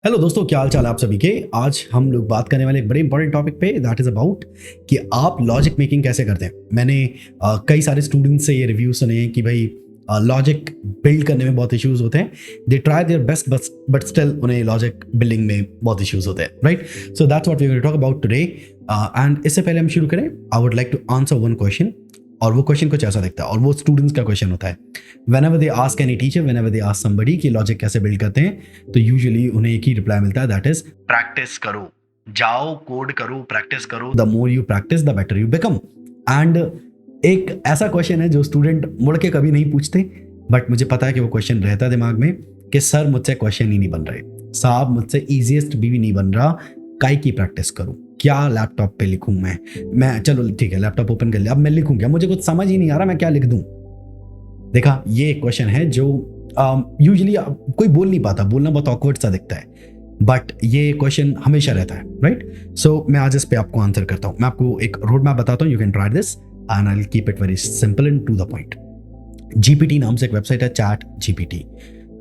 Hello दोस्तों, क्या हाल चाल है आप सभी के। आज हम लोग बात करने वाले एक बड़े इंपॉर्टेंट टॉपिक पे, दैट इज अबाउट कि आप लॉजिक मेकिंग कैसे करते हैं। मैंने कई सारे स्टूडेंट्स से ये रिव्यू सुने हैं कि भाई लॉजिक बिल्ड करने में बहुत इश्यूज होते हैं। They try their best but still उन्हें लॉजिक बिल्डिंग में बहुत इश्यूज होते हैं, right. So that's what we will talk about today. And इससे पहले हम शुरू करें, I would like to answer one question, और वो क्वेश्चन कुछ ऐसा दिखता है, और वो स्टूडेंट्स का क्वेश्चन होता है। Whenever they ask any teacher, whenever they ask somebody कि लॉजिक कैसे बिल्ड करते हैं, तो यूजुअली उन्हें एक ही रिप्लाई मिलता है, दैट इज प्रैक्टिस करो, जाओ कोड करो, प्रैक्टिस करो। The more you practice the better you become. And एक ऐसा क्वेश्चन है जो स्टूडेंट मुड़ के कभी नहीं पूछते, बट मुझे पता है कि वो क्वेश्चन रहता है दिमाग में कि सर मुझसे क्वेश्चन ही नहीं बन रहे, साहब मुझसे ईजीएस्ट भी नहीं बन रहा, काई की प्रैक्टिस करूं, क्या लैपटॉप पे लिखूं मैं चलो ठीक है लैपटॉप ओपन कर लिया, अब मैं लिखूं क्या, मुझे कुछ समझ ही नहीं आ रहा, मैं क्या लिख दूं। देखा, ये एक क्वेश्चन है जो यूजुअली कोई बोल नहीं पाता, बोलना बहुत ऑकवर्ड सा दिखता है, बट ये क्वेश्चन हमेशा रहता है, राइट। सो मैं आज इस पे आपको आंसर करता हूं। मैं आपको एक रोड मैप बताता हूं, you can try this and I will keep it very simple and to the point. GPT नाम से एक वेबसाइट है, चैट जीपीटी।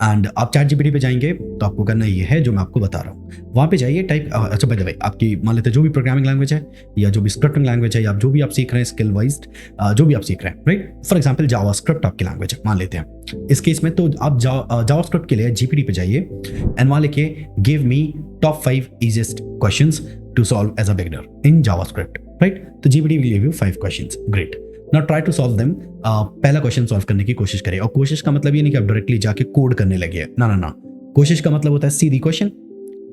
एंड आप चैट जीपीटी पे जाएंगे तो आपको करना ये है जो मैं आपको बता रहा हूँ। वहाँ पे जाइए, टाइप अच्छा बाय द वे, आपकी मान लेते हैं जो भी प्रोग्रामिंग लैंग्वेज है या जो भी स्क्रिप्टिंग लैंग्वेज है या जो भी आप सीख रहे हैं स्किल वाइज्ड, जो भी आप सीख रहे हैं, right. For example Java script आपकी लैंग्वेज है मान लेते हैं। इस केस में तो आप जावा स्क्रिप्ट के लिए जीपीटी पे जाइए एंड वहाँ लिखिए give me top 5 easiest questions to solve as a beginner in JavaScript, right. तो GPT will give you 5 questions, great. Now try to solve them. पहला क्वेश्चन सॉल्व करने की कोशिश करें, और कोशिश का मतलब ये नहीं कि आप डायरेक्टली जाके कोड करने लगे, ना। कोशिश का मतलब होता है see the question,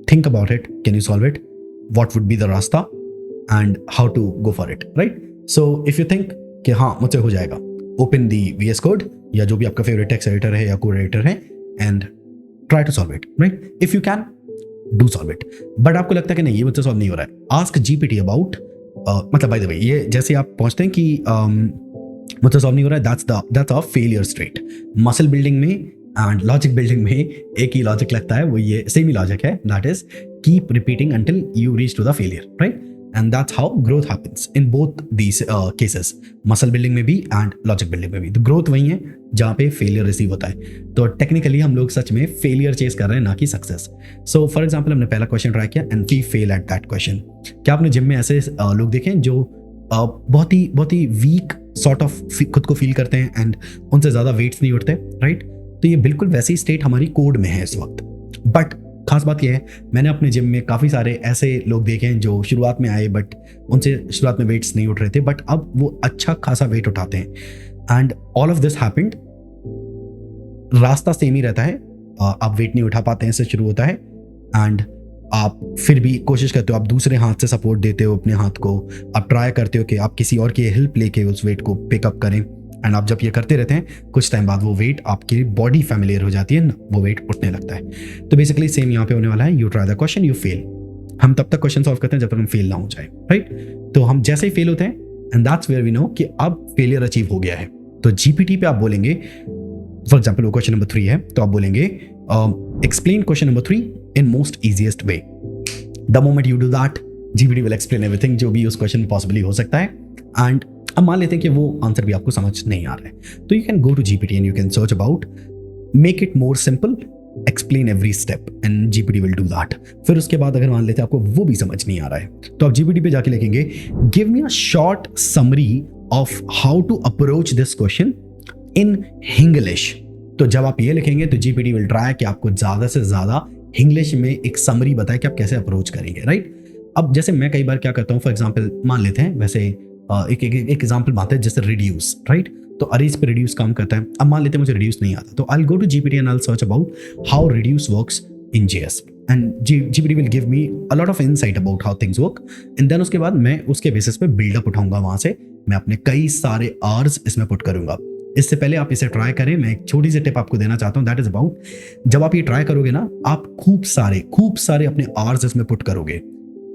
think about it, can you solve it, what would be the रास्ता and how to go for it, right. So if you think कि हाँ मुझसे हो जाएगा, ओपन दी वीएस कोड या जो भी आपका फेवरेट टेक्स्ट एडिटर है या कोड एडिटर है and try to solve it, right. If you can do solve it, but आपको लगता है कि नहीं ये मुझसे सॉल्व नहीं हो रहा है, आस्क जीपीटी अबाउट मतलब बाय द वे ये जैसे आप पहुंचते हैं कि मुझसे सॉल्व नहीं हो रहा है, that's a failure state. Muscle building में एंड लॉजिक बिल्डिंग में एक ही लॉजिक लगता है, वो ये सेम ही लॉजिक है, that is keep repeating until you reach to the failure, right. And that's how growth happens in both these cases, muscle building में भी एंड लॉजिक बिल्डिंग में भी। तो ग्रोथ वही है जहाँ पे फेलियर रिसीव होता है। तो टेक्निकली हम लोग सच में फेलियर चेस कर रहे हैं, ना कि सक्सेस। सो फॉर एग्जाम्पल हमने पहला क्वेश्चन ट्राई किया and we fail at that question. क्या आपने जिम में ऐसे लोग देखे हैं जो बहुत ही वीक सॉर्ट ऑफ खुद को फील करते हैं एंड उनसे ज़्यादा वेट्स नहीं उठते, राइट। तो ये बिल्कुल वैसी स्टेट हमारी कोड में है इस वक्त। बट खास बात यह है, मैंने अपने जिम में काफ़ी सारे ऐसे लोग देखे हैं जो शुरुआत में आए बट उनसे शुरुआत में वेट्स नहीं उठ रहे थे, बट अब वो अच्छा खासा वेट उठाते हैं। And all of this happened, रास्ता सेम ही रहता है, आप वेट नहीं उठा पाते हैं से शुरू होता है एंड आप फिर भी कोशिश करते हो, आप दूसरे हाथ से सपोर्ट देते हो अपने हाथ को, आप ट्राई करते हो कि आप किसी और की हेल्प लेके उस वेट को पिकअप करें। एंड आप जब ये करते रहते हैं कुछ टाइम बाद वो वेट आपकी बॉडी फैमिलियर हो जाती है, वो वेट उठने लगता है। तो बेसिकली सेम यहाँ पे होने वाला है, you try the question you fail. हम तब तक क्वेश्चन सॉल्व करते हैं जब तक हम फेल ना हो जाए, राइट। तो हम जैसे ही फेल होते हैं and that's where we know कि अब फेलियर अचीव हो गया है। तो जीपीटी पे आप बोलेंगे, फॉर एग्जाम्पल वो क्वेश्चन नंबर 3 है, तो आप बोलेंगे explain question number 3 in most easiest way. The moment you do that, GPT will explain everything जो भी उस क्वेश्चन पॉसिबली हो सकता है। एंड अब मान लेते हैं कि वो आंसर भी आपको समझ नहीं आ रहा है, तो you can go to GPT and you can search about make it more simple, explain every step and GPT will do that. फिर उसके बाद अगर मान लेते हैं आपको वो भी समझ नहीं आ रहा है, तो आप जीपीटी पे जाके लिखेंगे give me a short summary of how to approach this question in Hinglish. तो जब आप ये लिखेंगे तो जीपीटी विल ट्राई कि आपको ज़्यादा से ज़्यादा इंग्लिश में एक समरी बताए कि आप कैसे अप्रोच करेंगे, राइट। अब जैसे मैं कई बार क्या करता हूँ, फॉर एग्जाम्पल मान लेते हैं, वैसे एक एग्जाम्पल मानते हैं जैसे रिड्यूस, राइट। तो अरेज पे रिड्यूस काम करता है। अब मान लेते हैं मुझे रिड्यूस नहीं आता, तो I will go to GPT and I will search about how reduce works in JS and GPT will give me a lot of insight about how things work and then उसके बाद मैं उसके basis पे buildup उठाऊंगा, वहां से मैं अपने कई सारे आवर्स इसमें पुट करूंगा। इससे पहले आप इसे ट्राई करें, मैं एक छोटी सी टिप आपको देना चाहता हूँ, दैट इज अबाउट जब आप ये ट्राई करोगे ना, आप खूब सारे अपने आवर्स इसमें पुट करोगे,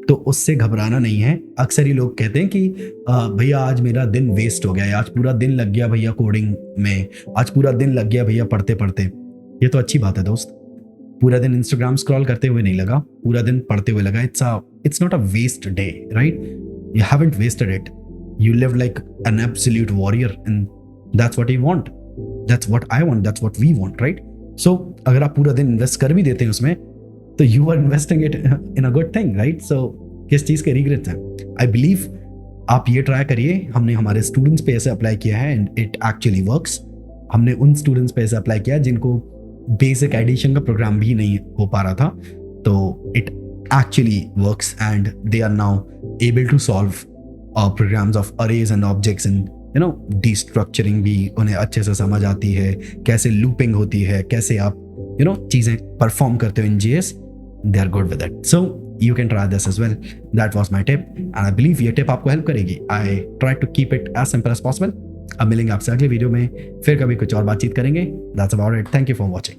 तो उससे घबराना नहीं है। अक्सर ही लोग कहते हैं कि भैया आज मेरा दिन वेस्ट हो गया, आज पूरा दिन लग गया भैया कोडिंग में, आज पूरा दिन लग गया भैया पढ़ते पढ़ते। ये तो अच्छी बात है दोस्त, पूरा दिन इंस्टाग्राम स्क्रॉल करते हुए नहीं लगा, पूरा दिन पढ़ते हुए लगा। It's not a waste day, right. You haven't wasted it, you live like an absolute warrior and that's what you want, that's what I want, that's what we want, right. So अगर आप पूरा दिन invest कर भी देते हैं उसमें, तो you are investing it in a good thing, right? So किस चीज़ के रिग्रेट्स हैं? आई बिलीव आप ये ट्राई करिए। हमने हमारे स्टूडेंट्स पे ऐसे अप्लाई किया है एंड इट एक्चुअली वर्क्स। हमने उन स्टूडेंट्स पे ऐसे अप्लाई किया जिनको बेसिक एडिशन का प्रोग्राम भी नहीं हो पा रहा था, तो it actually works and they are now able to solve programs of arrays and objects and destructuring भी उन्हें अच्छे से समझ आती है, कैसे लूपिंग होती है, कैसे आप चीज़ें परफॉर्म करते हो in JS. They are good with it, so you can try this as well. That was my tip and I believe ये tip आपको help करेगी. I try to keep it as simple as possible. अब मिलेंगे आपसे अगले video में, फिर कभी कुछ और बातचीत करेंगे. That's about it. Thank you for watching.